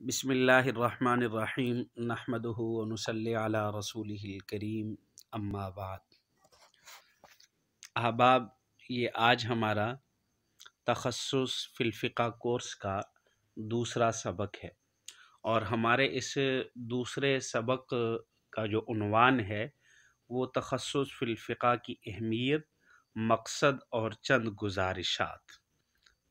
بسم اللہ الرحمن الرحیم نحمدہ ونصلی علی رسولہ الکریم اما بعد۔ احباب، یہ آج ہمارا تخصص فی الفقہ کورس کا دوسرا سبق ہے، اور ہمارے اس دوسرے سبق کا جو عنوان ہے وہ تخصص فی الفقہ کی اہمیت، مقصد اور چند گزارشات۔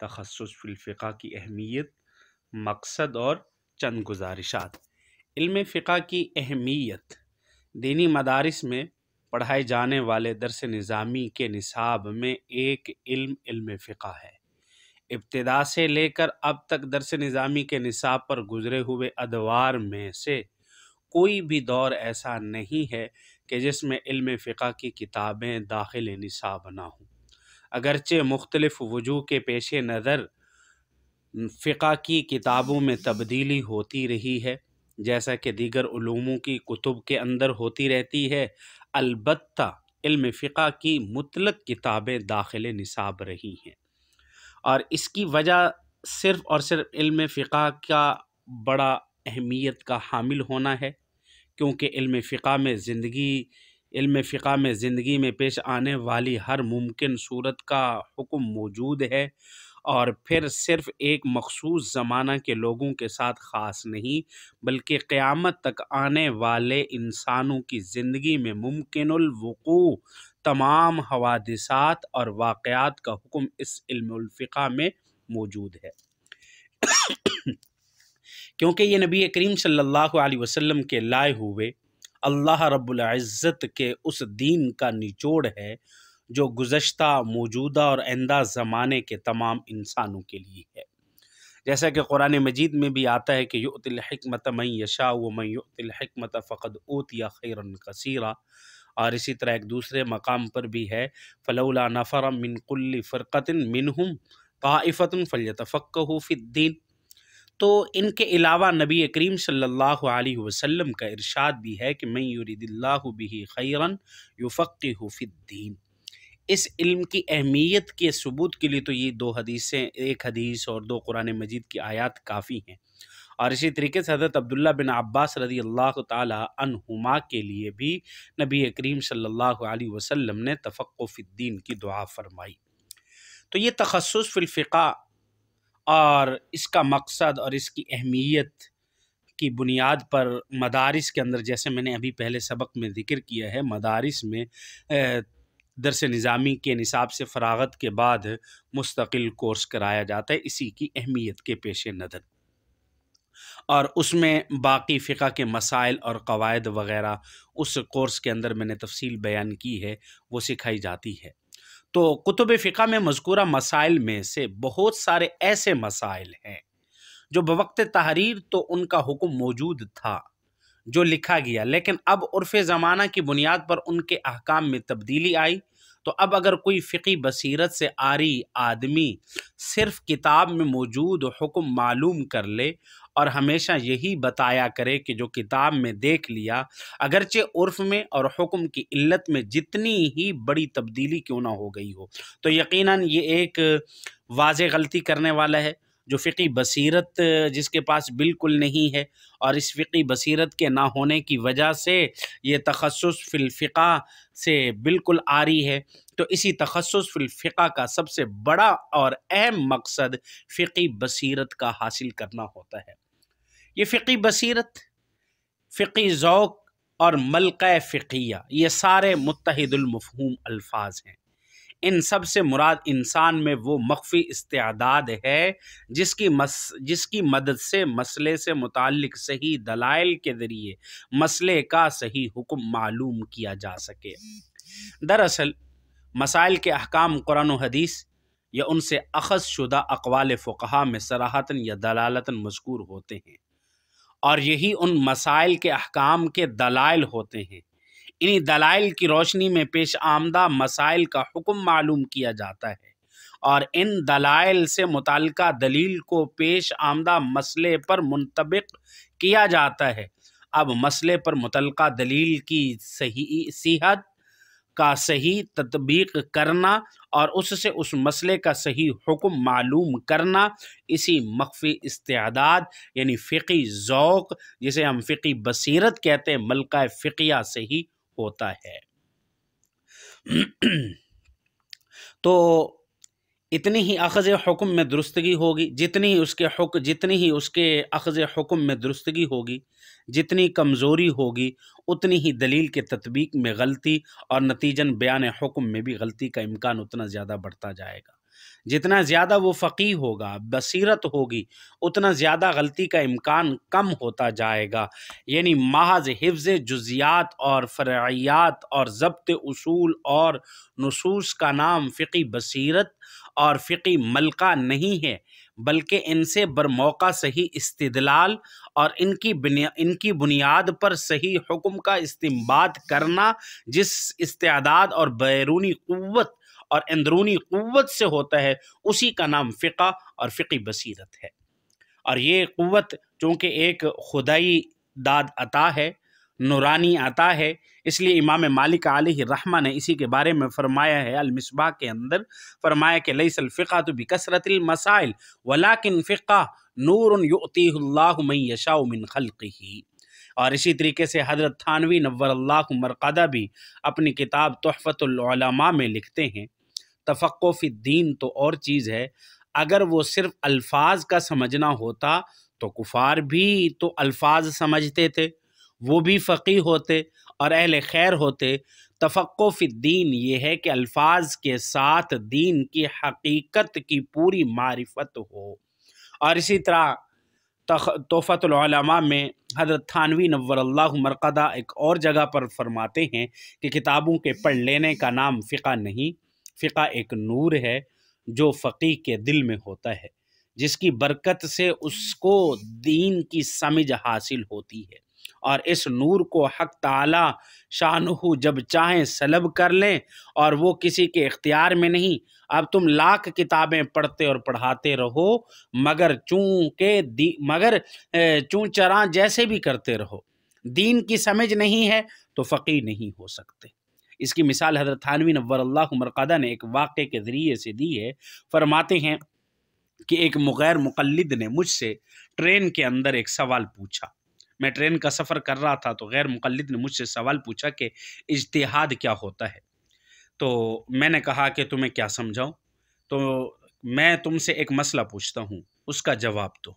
تخصص فی الفقہ کی اہمیت، مقصد اور چند گزارشات۔ علم فقہ کی اہمیت۔ دینی مدارس میں پڑھائے جانے والے درس نظامی کے نصاب میں ایک علم فقہ ہے۔ ابتدا سے لے کر اب تک درس نظامی کے نصاب پر گزرے ہوئے ادوار میں سے کوئی بھی دور ایسا نہیں ہے کہ جس میں علم فقہ کی کتابیں داخل نصاب نہ ہوں۔ اگرچہ مختلف وجوہ کے پیش نظر فقہ کی کتابوں میں تبدیلی ہوتی رہی ہے، جیسا کہ دیگر علوموں کی کتب کے اندر ہوتی رہتی ہے، البتہ علم فقہ کی مطلق کتابیں داخل نصاب رہی ہیں، اور اس کی وجہ صرف اور صرف علم فقہ کا بڑا اہمیت کا حامل ہونا ہے، کیونکہ علم فقہ میں زندگی میں پیش آنے والی ہر ممکن صورت کا حکم موجود ہے، اور پھر صرف ایک مخصوص زمانہ کے لوگوں کے ساتھ خاص نہیں، بلکہ قیامت تک آنے والے انسانوں کی زندگی میں ممکن الوقوع تمام حوادثات اور واقعات کا حکم اس علم الفقہ میں موجود ہے۔ کیونکہ یہ نبی کریم صلی اللہ علیہ وسلم کے لائے ہوئے اللہ رب العزت کے اس دین کا نچوڑ ہے جو گزشتہ، موجودہ اور آئندہ زمانے کے تمام انسانوں کے لیے ہے۔ جیسا کہ قرآن مجید میں بھی آتا ہے کہ یؤتی الحکمۃ من یشاء ومن یؤتی الحکمۃ فقد اوتی خیرا کثیرا، اور اسی طرح ایک دوسرے مقام پر بھی ہے فلولا نفر من کل فرقۃ منہم طائفۃ فلیتفقہوا فی الدین۔ تو ان کے علاوہ نبی کریم صلی اللہ علیہ وسلم کا ارشاد بھی ہے کہ من یرید اللہ بہ خیرا یفقہہ فی الدین۔ اس علم کی اہمیت کے ثبوت کے لیے تو یہ دو حدیثیں، ایک حدیث اور دو قرآن مجید کی آیات کافی ہیں، اور اسی طریقے سے حضرت عبداللہ بن عباس رضی اللہ تعالی عنہما کے لیے بھی نبی کریم صلی اللہ علیہ وسلم نے تفقہ فی الدین کی دعا فرمائی۔ تو یہ تخصص فی الفقہ اور اس کا مقصد اور اس کی اہمیت کی بنیاد پر مدارس کے اندر، جیسے میں نے ابھی پہلے سبق میں ذکر کیا ہے، مدارس میں درس نظامی کے نصاب سے فراغت کے بعد مستقل کورس کرایا جاتا ہے اسی کی اہمیت کے پیش نظر، اور اس میں باقی فقہ کے مسائل اور قواعد وغیرہ اس کورس کے اندر میں نے تفصیل بیان کی ہے، وہ سکھائی جاتی ہے۔ تو کتب فقہ میں مذکورہ مسائل میں سے بہت سارے ایسے مسائل ہیں جو بوقت تحریر تو ان کا حکم موجود تھا، جو لکھا گیا، لیکن اب عرف زمانہ کی بنیاد پر ان کے احکام میں تبدیلی آئی، تو اب اگر کوئی فقی بصیرت سے عاری آدمی صرف کتاب میں موجود حکم معلوم کر لے اور ہمیشہ یہی بتایا کرے کہ جو کتاب میں دیکھ لیا، اگرچہ عرف میں اور حکم کی علت میں جتنی ہی بڑی تبدیلی کیوں نہ ہو گئی ہو، تو یقیناً یہ ایک واضح غلطی کرنے والا ہے، جو فقی بصیرت جس کے پاس بالکل نہیں ہے، اور اس فقی بصیرت کے نہ ہونے کی وجہ سے یہ تخصص فی الفقہ سے بالکل عاری ہے۔ تو اسی تخصص فی الفقہ کا سب سے بڑا اور اہم مقصد فقی بصیرت کا حاصل کرنا ہوتا ہے۔ یہ فقی بصیرت، فقی ذوق اور ملکہ فقیہ، یہ سارے متحد المفہوم الفاظ ہیں۔ ان سب سے مراد انسان میں وہ مخفی استعداد ہے جس کی مدد سے مسئلے سے متعلق صحیح دلائل کے ذریعے مسئلے کا صحیح حکم معلوم کیا جا سکے۔ دراصل مسائل کے احکام قرآن و حدیث یا ان سے اخذ شدہ اقوال فقہا میں صراحتاً یا دلالتاً مذکور ہوتے ہیں، اور یہی ان مسائل کے احکام کے دلائل ہوتے ہیں۔ انہی دلائل کی روشنی میں پیش آمدہ مسائل کا حکم معلوم کیا جاتا ہے، اور ان دلائل سے متعلقہ دلیل کو پیش آمدہ مسئلے پر منطبق کیا جاتا ہے۔ اب مسئلے پر متعلقہ دلیل کی صحت کا صحیح تطبیق کرنا اور اس سے اس مسئلے کا صحیح حکم معلوم کرنا، اسی مخفی استعداد یعنی فقی ذوق جسے ہم فقی بصیرت کہتے ہیں، ملکہ فقیہ سے ہی ہوتا ہے۔ تو اتنی ہی اخذ حکم میں درستگی ہوگی، جتنی ہی اس کے اخذ حکم میں درستگی ہوگی، جتنی کمزوری ہوگی، اتنی ہی دلیل کے تطبیق میں غلطی اور نتیجن بیان حکم میں بھی غلطی کا امکان اتنا زیادہ بڑھتا جائے گا۔ جتنا زیادہ وہ فقیہ ہوگا، بصیرت ہوگی، اتنا زیادہ غلطی کا امکان کم ہوتا جائے گا۔ یعنی محض حفظ جزیات اور فرعیات اور ضبط اصول اور نصوص کا نام فقی بصیرت اور فقی ملکہ نہیں ہے، بلکہ ان سے برموقع صحیح استدلال اور ان کی بنیاد پر صحیح حکم کا استنباط کرنا، جس استعداد اور بیرونی قوت اور اندرونی قوت سے ہوتا ہے، اسی کا نام فقہ اور فقی بصیرت ہے۔ اور یہ قوت چونکہ ایک خدائی داد عطا ہے، نورانی عطا ہے، اس لیے امام مالک علیہ الرحمہ نے اسی کے بارے میں فرمایا ہے المصباح کے اندر، فرمایا کہ لیس الفقہ بکثرت المسائل ولکن فقہ نور یؤتیہ اللہ من یشاء من خلقہ۔ اور اسی طریقے سے حضرت تھانوی نور اللہ مرقدہ بھی اپنی کتاب تحفۃ العلماء میں لکھتے ہیں، تفقہ فی الدین تو اور چیز ہے، اگر وہ صرف الفاظ کا سمجھنا ہوتا تو کفار بھی تو الفاظ سمجھتے تھے، وہ بھی فقیہ ہوتے اور اہل خیر ہوتے۔ تفقہ فی الدین یہ ہے کہ الفاظ کے ساتھ دین کی حقیقت کی پوری معرفت ہو۔ اور اسی طرح تحفۃ العلماء میں حضرت تھانوی نور اللہ مرقدہ ایک اور جگہ پر فرماتے ہیں کہ کتابوں کے پڑھ لینے کا نام فقہ نہیں، فقہ ایک نور ہے جو فقیہ کے دل میں ہوتا ہے، جس کی برکت سے اس کو دین کی سمجھ حاصل ہوتی ہے، اور اس نور کو حق تعالی شانہ جب چاہیں سلب کر لیں، اور وہ کسی کے اختیار میں نہیں۔ اب تم لاکھ کتابیں پڑھتے اور پڑھاتے رہو، مگر چون چراں جیسے بھی کرتے رہو، دین کی سمجھ نہیں ہے تو فقیہ نہیں ہو سکتے۔ اس کی مثال حضرت تھانوی نور اللہ مرقدہ نے ایک واقعے کے ذریعے سے دی ہے۔ فرماتے ہیں کہ ایک غیر مقلد نے مجھ سے ٹرین کے اندر ایک سوال پوچھا۔ میں ٹرین کا سفر کر رہا تھا تو غیر مقلد نے مجھ سے سوال پوچھا کہ اجتہاد کیا ہوتا ہے؟ تو میں نے کہا کہ تمہیں کیا سمجھاؤں؟ تو میں تم سے ایک مسئلہ پوچھتا ہوں، اس کا جواب دو،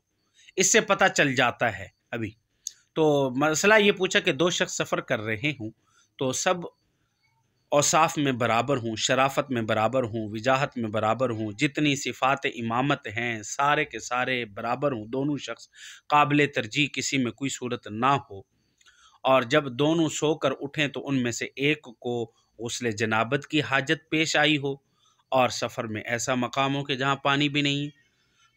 اس سے پتہ چل جاتا ہے۔ ابھی تو مسئلہ یہ پوچھا کہ دو شخص سفر کر رہے ہوں تو سب اوصاف میں برابر ہوں، شرافت میں برابر ہوں، وجاہت میں برابر ہوں، جتنی صفات امامت ہیں سارے کے سارے برابر ہوں، دونوں شخص قابل ترجیح کسی میں کوئی صورت نہ ہو، اور جب دونوں سو کر اٹھیں تو ان میں سے ایک کو غسل جنابت کی حاجت پیش آئی ہو، اور سفر میں ایسا مقام ہو کہ جہاں پانی بھی نہیں،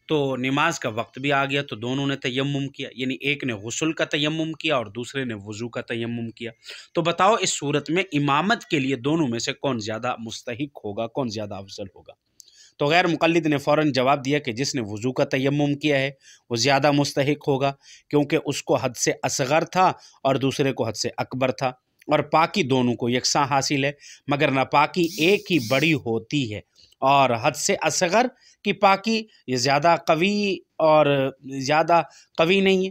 تو نماز کا وقت بھی آ گیا، تو دونوں نے تیمم کیا، یعنی ایک نے غسل کا تیمم کیا اور دوسرے نے وضو کا تیمم کیا۔ تو بتاؤ اس صورت میں امامت کے لیے دونوں میں سے کون زیادہ مستحق ہوگا، کون زیادہ افضل ہوگا؟ تو غیر مقلد نے فوراً جواب دیا کہ جس نے وضو کا تیمم کیا ہے وہ زیادہ مستحق ہوگا، کیونکہ اس کو حد سے اصغر تھا اور دوسرے کو حد سے اکبر تھا، اور پاکی دونوں کو یکساں حاصل ہے، مگر ناپاکی ایک ہی بڑی ہوتی ہے، اور حد سے اصغر کی پاکی یہ زیادہ قوی اور زیادہ قوی نہیں ہے۔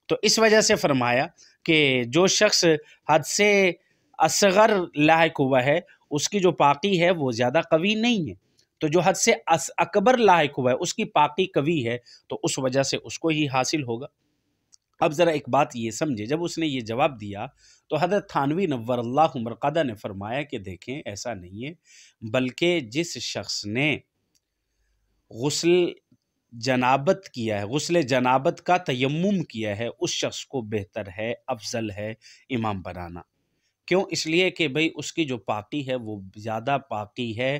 تو اس وجہ سے فرمایا کہ جو شخص حد سے اصغر لاحق ہوا ہے اس کی جو پاکی ہے وہ زیادہ قوی نہیں ہے، تو جو حد سے اکبر لاحق ہوا ہے اس کی پاکی قوی ہے، تو اس وجہ سے اس کو ہی حاصل ہوگا۔ اب ذرا ایک بات یہ سمجھے، جب اس نے یہ جواب دیا تو حضرت تھانوی نور اللہ مرقدہ نے فرمایا کہ دیکھیں ایسا نہیں ہے، بلکہ جس شخص نے غسل جنابت کیا ہے، غسل جنابت کا تیمم کیا ہے، اس شخص کو بہتر ہے، افضل ہے امام بنانا۔ کیوں؟ اس لیے کہ بھئی اس کی جو پاکی ہے وہ زیادہ پاکی ہے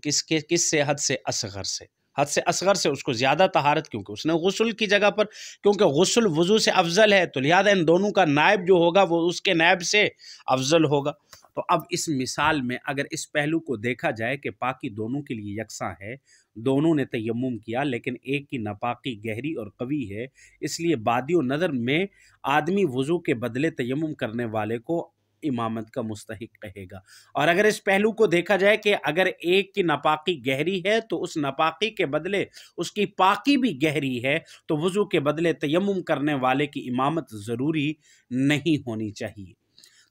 کس سے؟ حد سے اصغر سے۔ حد سے اصغر سے اس کو زیادہ طہارت، کیونکہ اس نے غسل کی جگہ پر، کیونکہ غسل وضو سے افضل ہے، تو لہذا ان دونوں کا نائب جو ہوگا وہ اس کے نائب سے افضل ہوگا۔ تو اب اس مثال میں اگر اس پہلو کو دیکھا جائے کہ پاکی دونوں کے لیے یکساں ہے، دونوں نے تیمم کیا، لیکن ایک کی ناپاکی گہری اور قوی ہے، اس لیے بادی و نظر میں آدمی وضو کے بدلے تیمم کرنے والے کو امامت کا مستحق کہے گا۔ اور اگر اس پہلو کو دیکھا جائے کہ اگر ایک کی ناپاکی گہری ہے تو اس ناپاکی کے بدلے اس کی پاکی بھی گہری ہے، تو وضو کے بدلے تیمم کرنے والے کی امامت ضروری نہیں ہونی چاہیے۔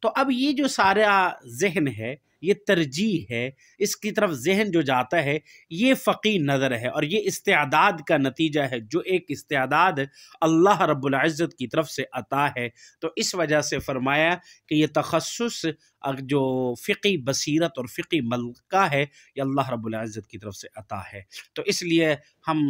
تو اب یہ جو سارا ذہن ہے، یہ ترجیح ہے، اس کی طرف ذہن جو جاتا ہے، یہ فقی نظر ہے اور یہ استعداد کا نتیجہ ہے، جو ایک استعداد اللہ رب العزت کی طرف سے عطا ہے۔ تو اس وجہ سے فرمایا کہ یہ تخصص جو فقی بصیرت اور فقی ملکہ ہے، یہ اللہ رب العزت کی طرف سے عطا ہے۔ تو اس لیے ہم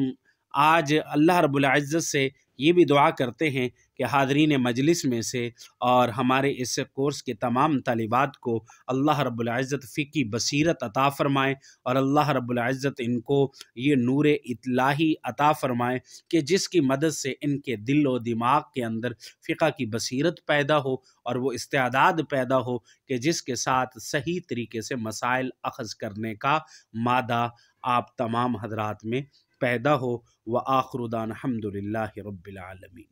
آج اللہ رب العزت سے یہ بھی دعا کرتے ہیں کہ حاضرین مجلس میں سے اور ہمارے اس کورس کے تمام طالبات کو اللہ رب العزت فقی بصیرت عطا فرمائے، اور اللہ رب العزت ان کو یہ نور اطلاعی عطا فرمائے کہ جس کی مدد سے ان کے دل و دماغ کے اندر فقہ کی بصیرت پیدا ہو اور وہ استعداد پیدا ہو کہ جس کے ساتھ صحیح طریقے سے مسائل اخذ کرنے کا مادہ آپ تمام حضرات میں پیدا ہو۔ وآخر دعوانا الحمد للہ رب العالمین۔